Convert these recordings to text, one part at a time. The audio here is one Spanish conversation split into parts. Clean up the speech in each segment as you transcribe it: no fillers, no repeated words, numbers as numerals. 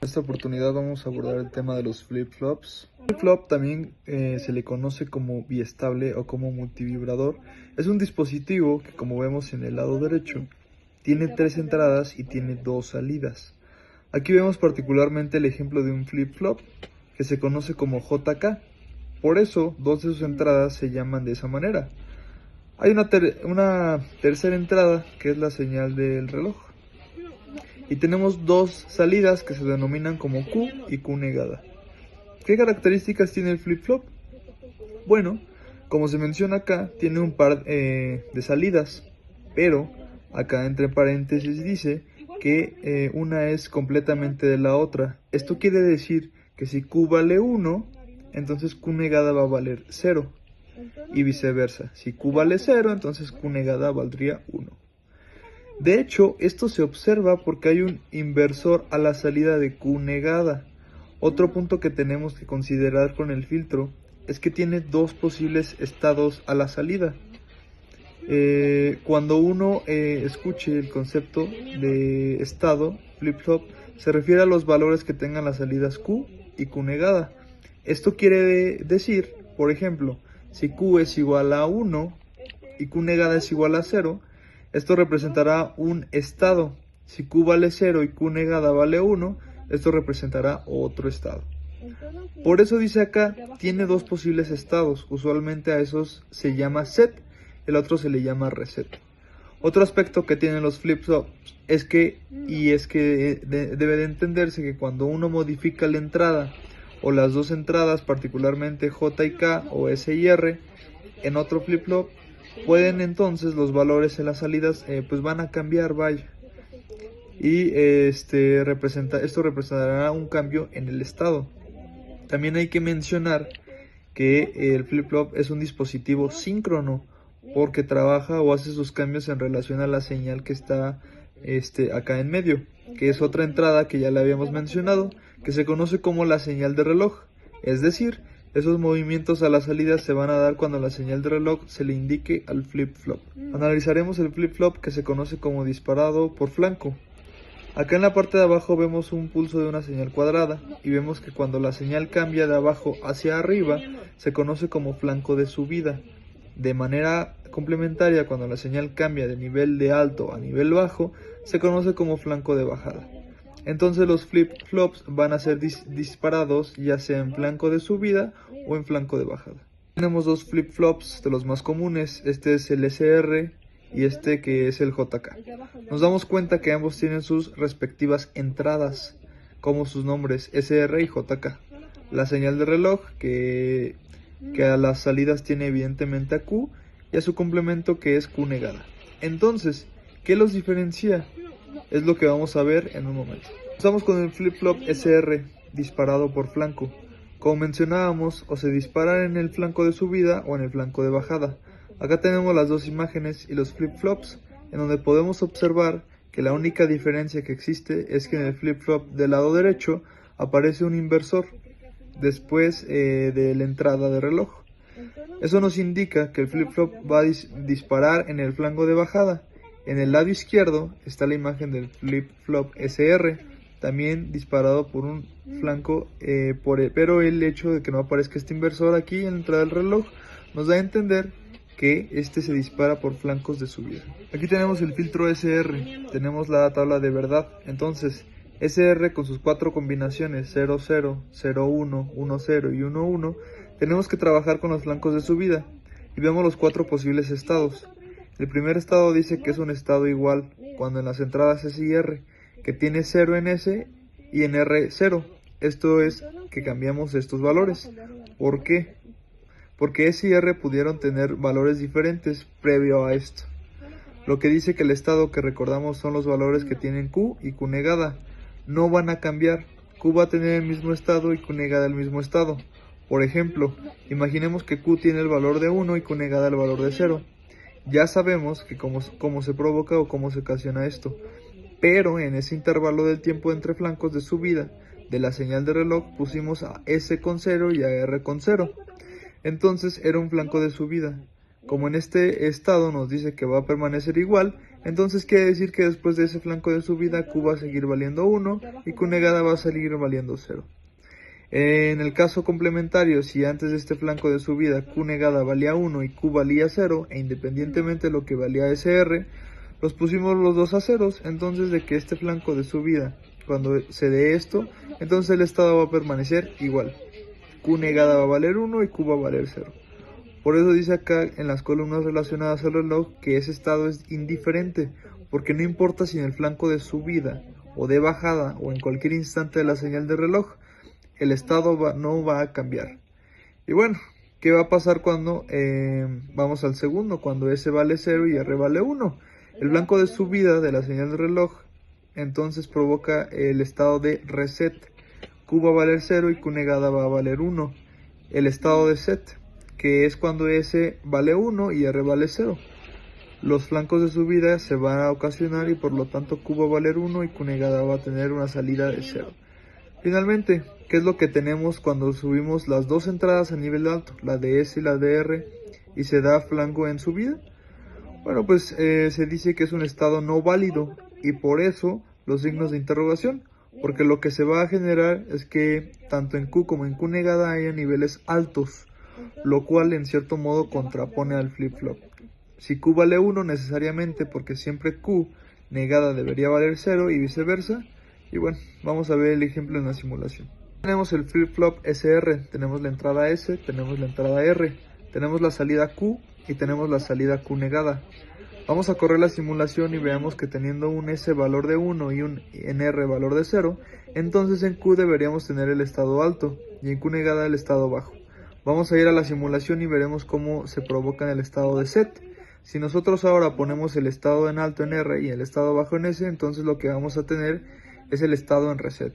En esta oportunidad vamos a abordar el tema de los flip-flops. Flip-flop también se le conoce como biestable o como multivibrador. Es un dispositivo que, como vemos en el lado derecho, tiene 3 entradas y tiene 2 salidas. Aquí vemos particularmente el ejemplo de un flip-flop que se conoce como JK. Por eso, 2 de sus entradas se llaman de esa manera. Hay una tercera entrada que es la señal del reloj. Y tenemos 2 salidas que se denominan como Q y Q negada. ¿Qué características tiene el flip-flop? Bueno, como se menciona acá, tiene un par de salidas, pero acá entre paréntesis dice que una es completamente de la otra. Esto quiere decir que si Q vale 1, entonces Q negada va a valer 0. Y viceversa, si Q vale 0, entonces Q negada valdría 1. De hecho, esto se observa porque hay un inversor a la salida de Q negada. Otro punto que tenemos que considerar con el filtro es que tiene 2 posibles estados a la salida. Cuando uno escuche el concepto de estado, flip-flop, se refiere a los valores que tengan las salidas Q y Q negada. Esto quiere decir, por ejemplo, si Q es igual a 1 y Q negada es igual a 0, esto representará un estado. Si Q vale 0 y Q negada vale 1, esto representará otro estado. Por eso dice acá, tiene 2 posibles estados. Usualmente a esos se llama set, el otro se le llama reset. Otro aspecto que tienen los flip-flops es que debe de entenderse que cuando uno modifica la entrada o las 2 entradas, particularmente J y K o S y R, en otro flip-flop, pueden entonces los valores en las salidas pues van a cambiar, vaya. Y esto representará un cambio en el estado. También hay que mencionar que el flip-flop es un dispositivo síncrono porque trabaja o hace sus cambios en relación a la señal que está acá en medio, que es otra entrada que ya le habíamos mencionado, que se conoce como la señal de reloj. Es decir, esos movimientos a la salida se van a dar cuando la señal de reloj se le indique al flip-flop. Analizaremos el flip-flop que se conoce como disparado por flanco. Acá en la parte de abajo vemos un pulso de una señal cuadrada y vemos que cuando la señal cambia de abajo hacia arriba se conoce como flanco de subida. De manera complementaria, cuando la señal cambia de nivel de alto a nivel bajo se conoce como flanco de bajada. Entonces los flip-flops van a ser disparados ya sea en flanco de subida o en flanco de bajada. Tenemos 2 flip-flops de los más comunes, este es el SR y este que es el JK. Nos damos cuenta que ambos tienen sus respectivas entradas, como sus nombres SR y JK. La señal de reloj que a las salidas tiene evidentemente a Q y a su complemento que es Q negada. Entonces, ¿qué los diferencia? Es lo que vamos a ver en un momento. Estamos con el flip-flop SR disparado por flanco. Como mencionábamos, o se dispara en el flanco de subida o en el flanco de bajada. Acá tenemos las 2 imágenes y los flip-flops, en donde podemos observar que la única diferencia que existe es que en el flip-flop del lado derecho aparece un inversor después de la entrada de reloj. Eso nos indica que el flip-flop va a disparar en el flanco de bajada. En el lado izquierdo está la imagen del flip-flop SR, también disparado por un flanco, pero el hecho de que no aparezca este inversor aquí en la entrada del reloj nos da a entender que este se dispara por flancos de subida. Aquí tenemos el filtro SR, tenemos la tabla de verdad, entonces SR con sus 4 combinaciones 0, 0, 0, 1, 1, 0 y 1, 1, tenemos que trabajar con los flancos de subida y vemos los 4 posibles estados. El primer estado dice que es un estado igual cuando en las entradas S y R, que tiene 0 en S y en R 0. Esto es que cambiamos estos valores. ¿Por qué? Porque S y R pudieron tener valores diferentes previo a esto. Lo que dice que el estado que recordamos son los valores que tienen Q y Q negada. No van a cambiar. Q va a tener el mismo estado y Q negada el mismo estado. Por ejemplo, imaginemos que Q tiene el valor de 1 y Q negada el valor de 0. Ya sabemos que cómo se provoca o cómo se ocasiona esto. Pero en ese intervalo del tiempo entre flancos de subida de la señal de reloj pusimos a S con 0 y a R con 0. Entonces era un flanco de subida. Como en este estado nos dice que va a permanecer igual, Entonces quiere decir que después de ese flanco de subida, Q va a seguir valiendo 1 y Q negada va a seguir valiendo 0. En el caso complementario, si antes de este flanco de subida Q negada valía 1 y Q valía 0, e independientemente de lo que valía SR, los pusimos los dos a ceros, entonces de que este flanco de subida, cuando se dé esto, entonces el estado va a permanecer igual. Q negada va a valer 1 y Q va a valer 0. Por eso dice acá en las columnas relacionadas al reloj que ese estado es indiferente, porque no importa si en el flanco de subida o de bajada o en cualquier instante de la señal de reloj, el estado no va a cambiar. Y bueno, ¿qué va a pasar cuando vamos al segundo? Cuando S vale 0 y R vale 1. El flanco de subida de la señal de reloj entonces provoca el estado de reset. Q va a valer 0 y Q negada va a valer 1. El estado de set, que es cuando S vale 1 y R vale 0. Los flancos de subida se van a ocasionar y por lo tanto Q va a valer 1 y Q negada va a tener una salida de 0. Finalmente, ¿qué es lo que tenemos cuando subimos las dos entradas a nivel alto, la de S y la de R, y se da flanco en subida? Bueno, pues se dice que es un estado no válido y por eso los signos de interrogación, porque lo que se va a generar es que tanto en Q como en Q negada haya niveles altos, lo cual en cierto modo contrapone al flip-flop. Si Q vale 1 necesariamente, porque siempre Q negada debería valer 0 y viceversa. Y bueno, vamos a ver el ejemplo en la simulación. Tenemos el flip-flop SR, tenemos la entrada S, tenemos la entrada R, tenemos la salida Q y tenemos la salida Q negada. Vamos a correr la simulación y veamos que teniendo un S valor de 1 y un R valor de 0, entonces en Q deberíamos tener el estado alto y en Q negada el estado bajo. Vamos a ir a la simulación y veremos cómo se provoca en el estado de set. Si nosotros ahora ponemos el estado en alto en R y el estado bajo en S, entonces lo que vamos a tener es el estado en reset.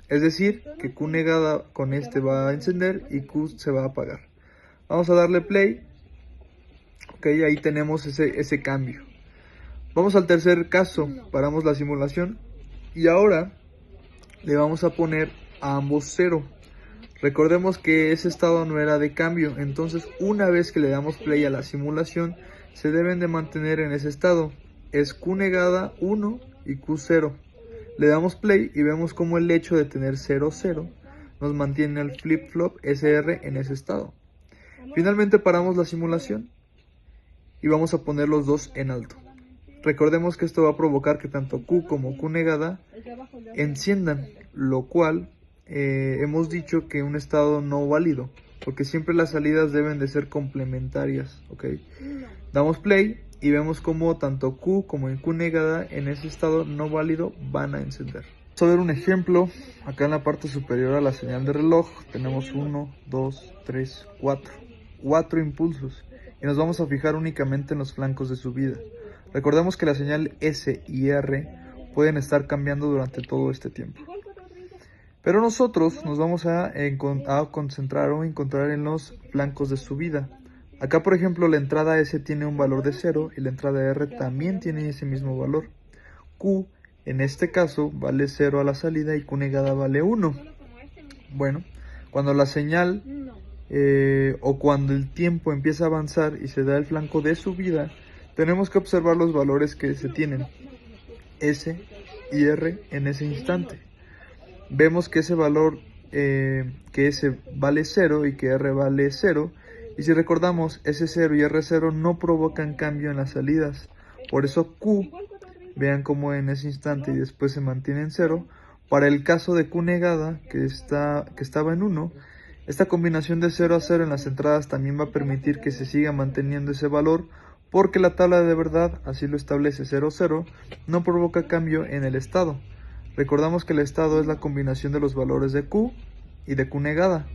Es decir, que Q negada con este va a encender y Q se va a apagar. Vamos a darle play. Ok, ahí tenemos ese cambio. Vamos al tercer caso, paramos la simulación y ahora le vamos a poner a ambos 0. Recordemos que ese estado no era de cambio, entonces una vez que le damos play a la simulación, se deben de mantener en ese estado. Es Q negada 1 y Q 0. Le damos play y vemos como el hecho de tener 0, 0 nos mantiene el flip-flop SR en ese estado. Finalmente paramos la simulación y vamos a poner los dos en alto. Recordemos que esto va a provocar que tanto Q como Q negada enciendan, lo cual hemos dicho que un estado no válido, porque siempre las salidas deben de ser complementarias, ¿ok? Damos play y vemos como tanto Q como en Q negada en ese estado no válido van a encender. Vamos a ver un ejemplo. Acá en la parte superior a la señal de reloj tenemos 1, 2, 3, 4 impulsos y nos vamos a fijar únicamente en los flancos de subida. Recordemos que la señal S y R pueden estar cambiando durante todo este tiempo. Pero nosotros nos vamos a concentrar o encontrar en los flancos de subida. Acá, por ejemplo, la entrada S tiene un valor de 0 y la entrada R también tiene ese mismo valor. Q, en este caso, vale 0 a la salida y Q negada vale 1. Bueno, cuando la señal o cuando el tiempo empieza a avanzar y se da el flanco de subida, tenemos que observar los valores que se tienen, S y R, en ese instante. Vemos que ese valor, que S vale 0 y que R vale 0. Y si recordamos, S0 y R0 no provocan cambio en las salidas. Por eso Q, vean cómo en ese instante y después se mantiene en 0. Para el caso de Q negada, que estaba en 1, esta combinación de 0 a 0 en las entradas también va a permitir que se siga manteniendo ese valor, porque la tabla de verdad, así lo establece 0, 0, no provoca cambio en el estado. Recordamos que el estado es la combinación de los valores de Q y de Q negada.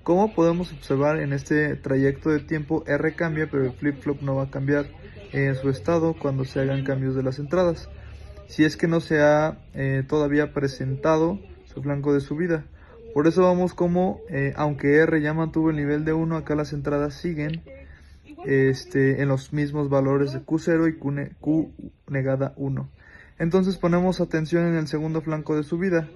Como podemos observar en este trayecto de tiempo, R cambia, pero el flip-flop no va a cambiar en su estado cuando se hagan cambios de las entradas, si es que no se ha todavía presentado su flanco de subida. Por eso vamos como, aunque R ya mantuvo el nivel de 1, acá las entradas siguen en los mismos valores de Q0 y Q negada 1. Entonces ponemos atención en el segundo flanco de subida.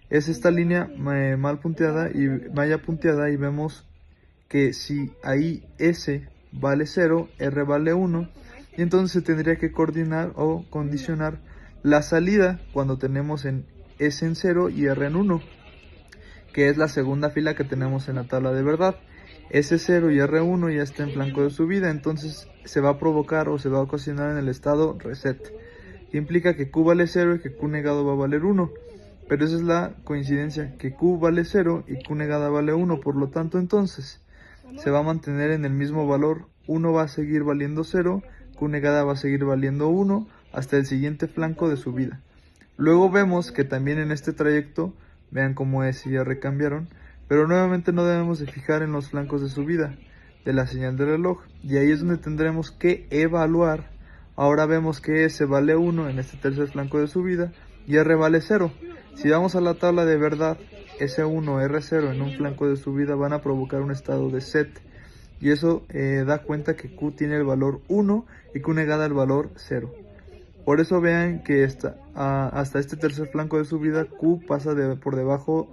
Es esta línea malla punteada y vemos que si ahí S vale 0, R vale 1, y entonces se tendría que coordinar o condicionar la salida cuando tenemos en S en 0 y R en 1, que es la segunda fila que tenemos en la tabla de verdad. S0 y R1 ya está en flanco de subida, entonces se va a provocar o se va a ocasionar en el estado reset, que implica que Q vale 0 y que Q negado va a valer 1. Pero esa es la coincidencia, que Q vale 0 y Q negada vale 1, por lo tanto entonces se va a mantener en el mismo valor, 1 va a seguir valiendo 0, Q negada va a seguir valiendo 1 hasta el siguiente flanco de subida. Luego vemos que también en este trayecto, vean cómo S y R cambiaron, pero nuevamente no debemos de fijar en los flancos de subida de la señal de reloj, y ahí es donde tendremos que evaluar. Ahora vemos que S vale 1 en este tercer flanco de subida y R vale 0. Si vamos a la tabla de verdad, S1, R0 en un flanco de subida van a provocar un estado de set, y eso da cuenta que Q tiene el valor 1 y Q negada el valor 0. Por eso vean que hasta este tercer flanco de subida Q pasa por debajo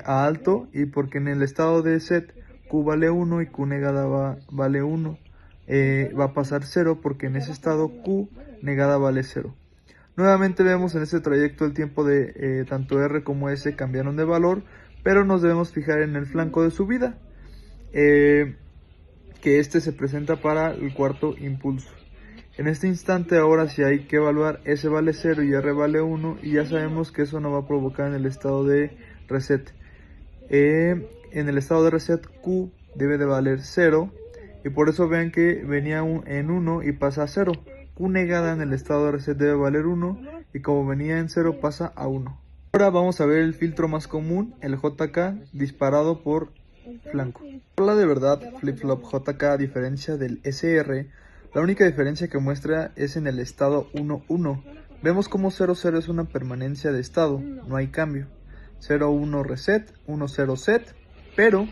a alto, y porque en el estado de set Q vale 1 y Q negada vale 1, va a pasar 0 porque en ese estado Q negada vale 0. Nuevamente vemos en este trayecto el tiempo de tanto R como S cambiaron de valor, pero nos debemos fijar en el flanco de subida, que este se presenta para el cuarto impulso. En este instante ahora sí hay que evaluar, S vale 0 y R vale 1, y ya sabemos que eso no va a provocar en el estado de reset. En el estado de reset Q debe de valer 0, y por eso vean que venía en 1 y pasa a 0. Q negada en el estado de reset debe valer 1, y como venía en 0 pasa a 1. Ahora vamos a ver el filtro más común, el JK disparado por flanco. La de verdad, flip-flop JK, a diferencia del SR, la única diferencia que muestra es en el estado 1-1. Vemos como 0-0 es una permanencia de estado, no hay cambio. 0-1 reset, 1-0 set, pero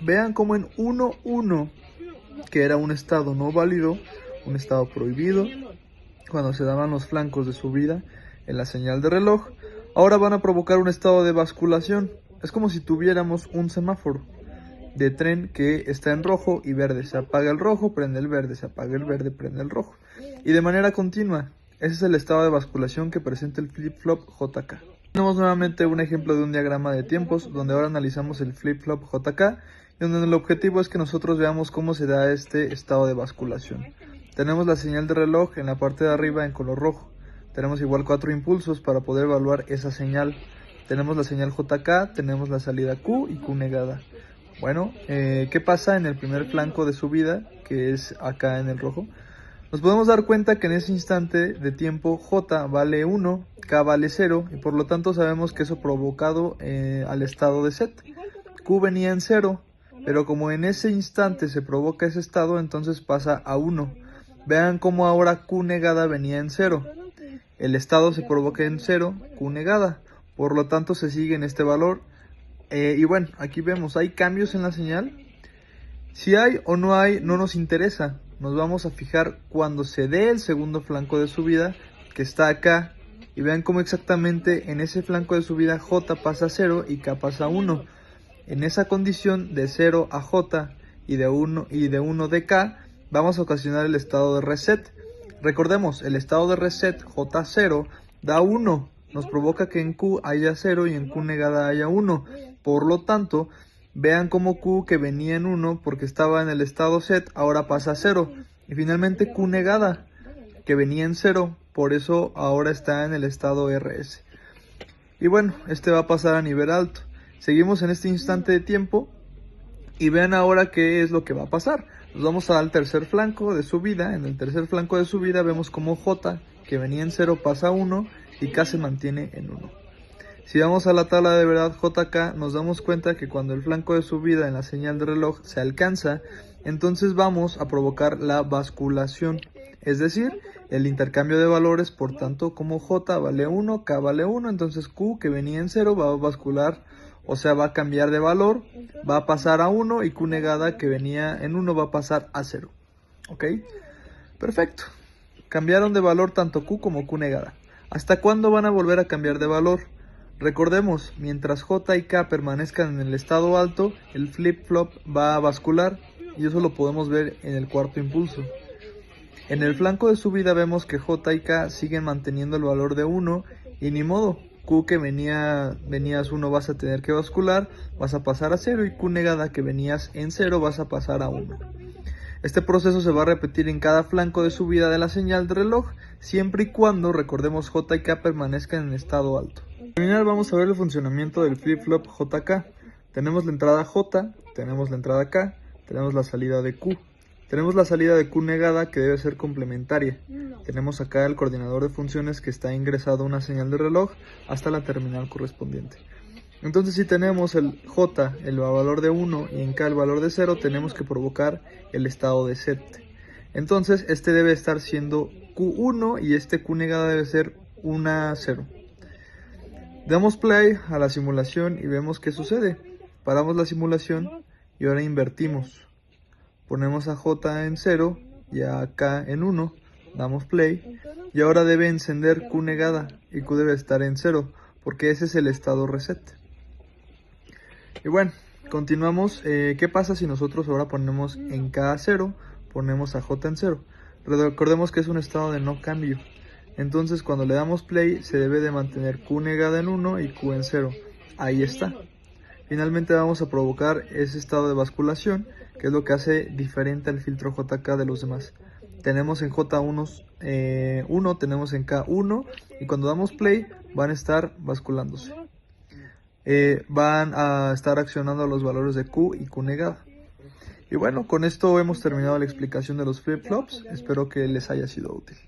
vean como en 1-1, que era un estado no válido, un estado prohibido, cuando se daban los flancos de subida en la señal de reloj, ahora van a provocar un estado de basculación. Es como si tuviéramos un semáforo de tren que está en rojo y verde. Se apaga el rojo, prende el verde, se apaga el verde, prende el rojo. Y de manera continua. Ese es el estado de basculación que presenta el flip-flop JK. Tenemos nuevamente un ejemplo de un diagrama de tiempos, donde ahora analizamos el flip-flop JK, y donde el objetivo es que nosotros veamos cómo se da este estado de basculación. Tenemos la señal de reloj en la parte de arriba en color rojo. Tenemos igual 4 impulsos para poder evaluar esa señal. Tenemos la señal JK, tenemos la salida Q y Q negada. Bueno, ¿qué pasa en el primer flanco de subida, que es acá en el rojo? Nos podemos dar cuenta que en ese instante de tiempo J vale 1, K vale 0, y por lo tanto sabemos que eso provocado al estado de set. Q venía en 0, pero como en ese instante se provoca ese estado, entonces pasa a 1. Vean cómo ahora Q negada venía en 0. El estado se provoca en 0, Q negada, por lo tanto se sigue en este valor. Y bueno, aquí vemos, hay cambios en la señal. Si hay o no hay, no nos interesa. Nos vamos a fijar cuando se dé el segundo flanco de subida, que está acá. Y vean cómo exactamente en ese flanco de subida J pasa a 0 y K pasa a 1. En esa condición de 0 a J y de 1 de K, vamos a ocasionar el estado de reset. Recordemos, el estado de reset J0 da 1. Nos provoca que en Q haya 0 y en Q negada haya 1. Por lo tanto, vean cómo Q, que venía en 1 porque estaba en el estado set, ahora pasa a 0. Y finalmente Q negada, que venía en 0, por eso ahora está en el estado RS. Y bueno, este va a pasar a nivel alto. Seguimos en este instante de tiempo y vean ahora qué es lo que va a pasar. Nos vamos al tercer flanco de subida. En el tercer flanco de subida vemos como J, que venía en 0, pasa a 1 y K se mantiene en 1. Si vamos a la tabla de verdad JK, nos damos cuenta que cuando el flanco de subida en la señal de reloj se alcanza, entonces vamos a provocar la basculación, es decir, el intercambio de valores. Por tanto, como J vale 1, K vale 1, entonces Q, que venía en 0, va a bascular, o sea, va a cambiar de valor, va a pasar a 1, y Q negada, que venía en 1, va a pasar a 0. ¿Ok? Perfecto. Cambiaron de valor tanto Q como Q negada. ¿Hasta cuándo van a volver a cambiar de valor? Recordemos, mientras J y K permanezcan en el estado alto, el flip-flop va a bascular, y eso lo podemos ver en el cuarto impulso. En el flanco de subida vemos que J y K siguen manteniendo el valor de 1 y ni modo, Q que venías 1 vas a tener que bascular, vas a pasar a 0 y Q negada que venías en 0 vas a pasar a 1. Este proceso se va a repetir en cada flanco de subida de la señal de reloj, siempre y cuando, recordemos, J y K permanezcan en estado alto. Al terminar vamos a ver el funcionamiento del flip-flop JK. Tenemos la entrada J, tenemos la entrada K, tenemos la salida de Q. Tenemos la salida de Q negada que debe ser complementaria. Tenemos acá el coordinador de funciones que está ingresado a una señal de reloj hasta la terminal correspondiente. Entonces si tenemos el J, el valor de 1 y en K el valor de 0, tenemos que provocar el estado de set. Entonces este debe estar siendo Q1 y este Q negada debe ser una 0. Damos play a la simulación y vemos qué sucede. Paramos la simulación y ahora invertimos. Ponemos a J en 0 y a K en 1. Damos play y ahora debe encender Q negada y Q debe estar en 0 porque ese es el estado reset. Y bueno, continuamos. ¿Qué pasa si nosotros ahora ponemos en K a 0, ponemos a J en 0? Recordemos que es un estado de no cambio. Entonces cuando le damos play se debe de mantener Q negada en 1 y Q en 0. Ahí está. Finalmente vamos a provocar ese estado de basculación, que es lo que hace diferente al filtro JK de los demás. Tenemos en J1 1, tenemos en K 1 y cuando damos play van a estar basculándose. Van a estar accionando los valores de Q y Q negada. Y bueno, con esto hemos terminado la explicación de los flip-flops. Espero que les haya sido útil.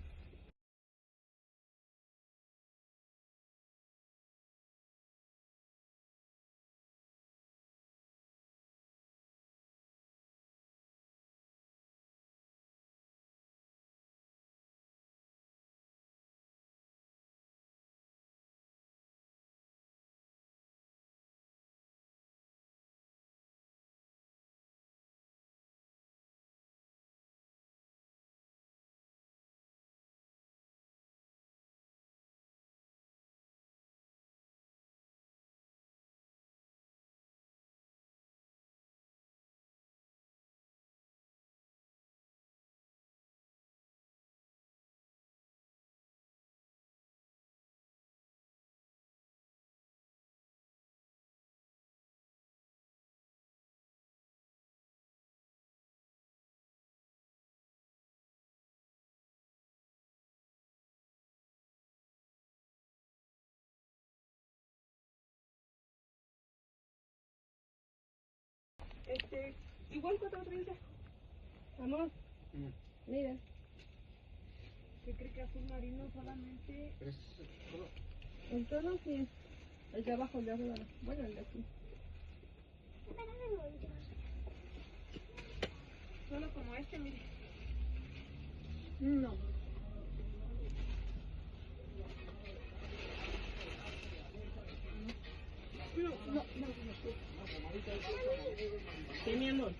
Igual 4:30. Vamos. Mira. ¿Qué cree que azul marino solamente? El tono sí. El de abajo, el de arriba. Bueno, el de aquí. Solo como este, mire. No. No. ¿Qué, mi amor?